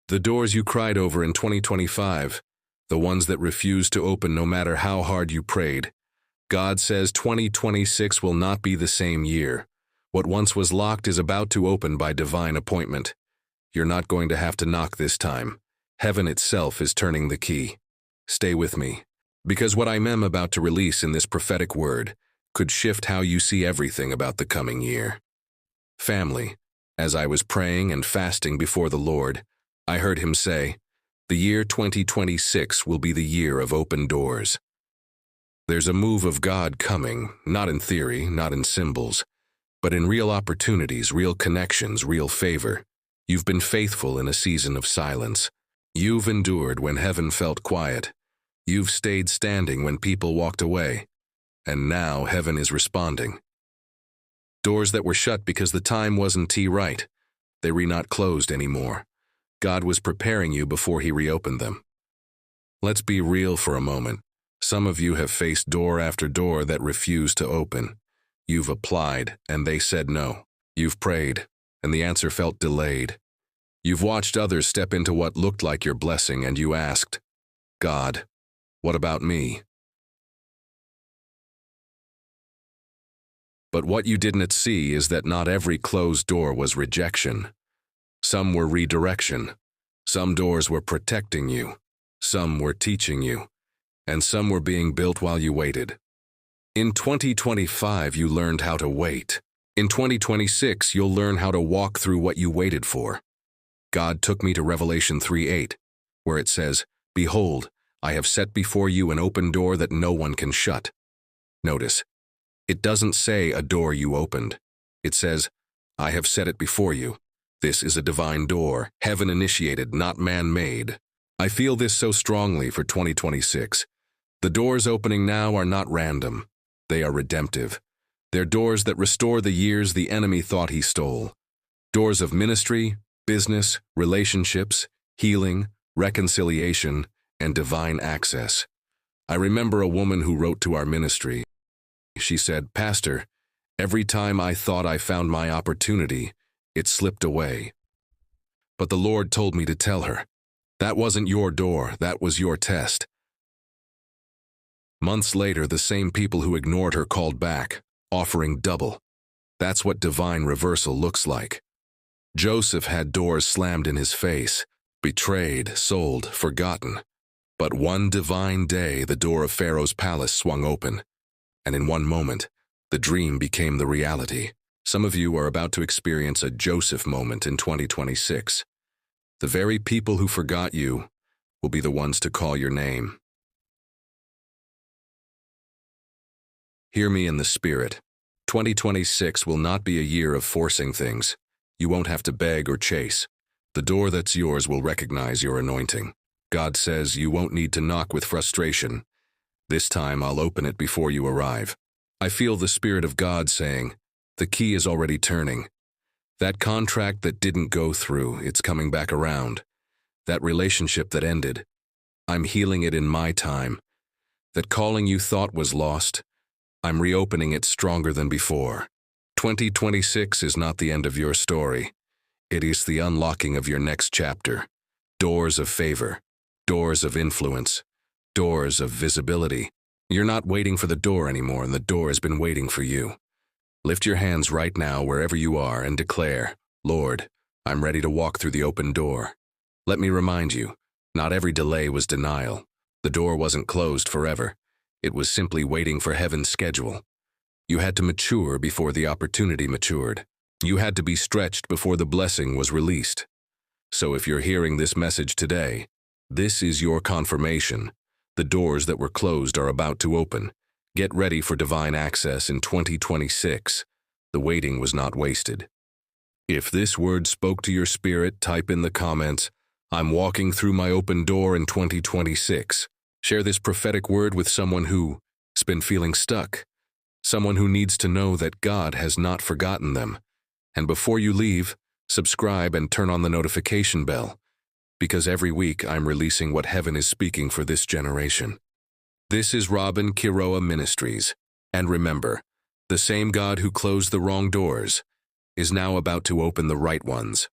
The doors you cried over in 2025, the ones that refused to open no matter how hard you prayed. God says 2026 will not be the same year. What once was locked is about to open by divine appointment. You're not going to have to knock this time. Heaven itself is turning the key. Stay with me, because what I am about to release in this prophetic word could shift how you see everything about the coming year. Family, as I was praying and fasting before the Lord, I heard him say, the year 2026 will be the year of open doors. There's a move of God coming, not in theory, not in symbols, but in real opportunities, real connections, real favor. You've been faithful in a season of silence. You've endured when heaven felt quiet. You've stayed standing when people walked away. And now heaven is responding. Doors that were shut because the time wasn't right, they were not closed anymore. God was preparing you before he reopened them. Let's be real for a moment. Some of you have faced door after door that refused to open. You've applied, and they said no. You've prayed, and the answer felt delayed. You've watched others step into what looked like your blessing, and you asked, God, what about me? But what you didn't see is that not every closed door was rejection. Some were redirection. Some doors were protecting you. Some were teaching you. And some were being built while you waited. In 2025, you learned how to wait. In 2026, you'll learn how to walk through what you waited for. God took me to Revelation 3:8, where it says, Behold, I have set before you an open door that no one can shut. Notice, it doesn't say a door you opened. It says, I have set it before you. This is a divine door, heaven-initiated, not man-made. I feel this so strongly for 2026. The doors opening now are not random. They are redemptive. They're doors that restore the years the enemy thought he stole. Doors of ministry, business, relationships, healing, reconciliation, and divine access. I remember a woman who wrote to our ministry. She said, Pastor, every time I thought I found my opportunity, it slipped away. But the Lord told me to tell her, that wasn't your door, that was your test. Months later, the same people who ignored her called back, offering double. That's what divine reversal looks like. Joseph had doors slammed in his face, betrayed, sold, forgotten. But one divine day, the door of Pharaoh's palace swung open, and in one moment, the dream became the reality. Some of you are about to experience a Joseph moment in 2026. The very people who forgot you will be the ones to call your name. Hear me in the spirit. 2026 will not be a year of forcing things. You won't have to beg or chase. The door that's yours will recognize your anointing. God says you won't need to knock with frustration. This time I'll open it before you arrive. I feel the Spirit of God saying, the key is already turning. That contract that didn't go through, it's coming back around. That relationship that ended, I'm healing it in my time. That calling you thought was lost, I'm reopening it stronger than before. 2026 is not the end of your story. It is the unlocking of your next chapter. Doors of favor, doors of influence, doors of visibility. You're not waiting for the door anymore, and the door has been waiting for you. Lift your hands right now wherever you are and declare, Lord, I'm ready to walk through the open door. Let me remind you, not every delay was denial. The door wasn't closed forever. It was simply waiting for heaven's schedule. You had to mature before the opportunity matured. You had to be stretched before the blessing was released. So if you're hearing this message today, this is your confirmation. The doors that were closed are about to open. Get ready for divine access in 2026. The waiting was not wasted. If this word spoke to your spirit, type in the comments, I'm walking through my open door in 2026. Share this prophetic word with someone who's been feeling stuck. Someone who needs to know that God has not forgotten them. And before you leave, subscribe and turn on the notification bell, because every week I'm releasing what heaven is speaking for this generation. This is Quiroa Ministries. And remember, the same God who closed the wrong doors is now about to open the right ones.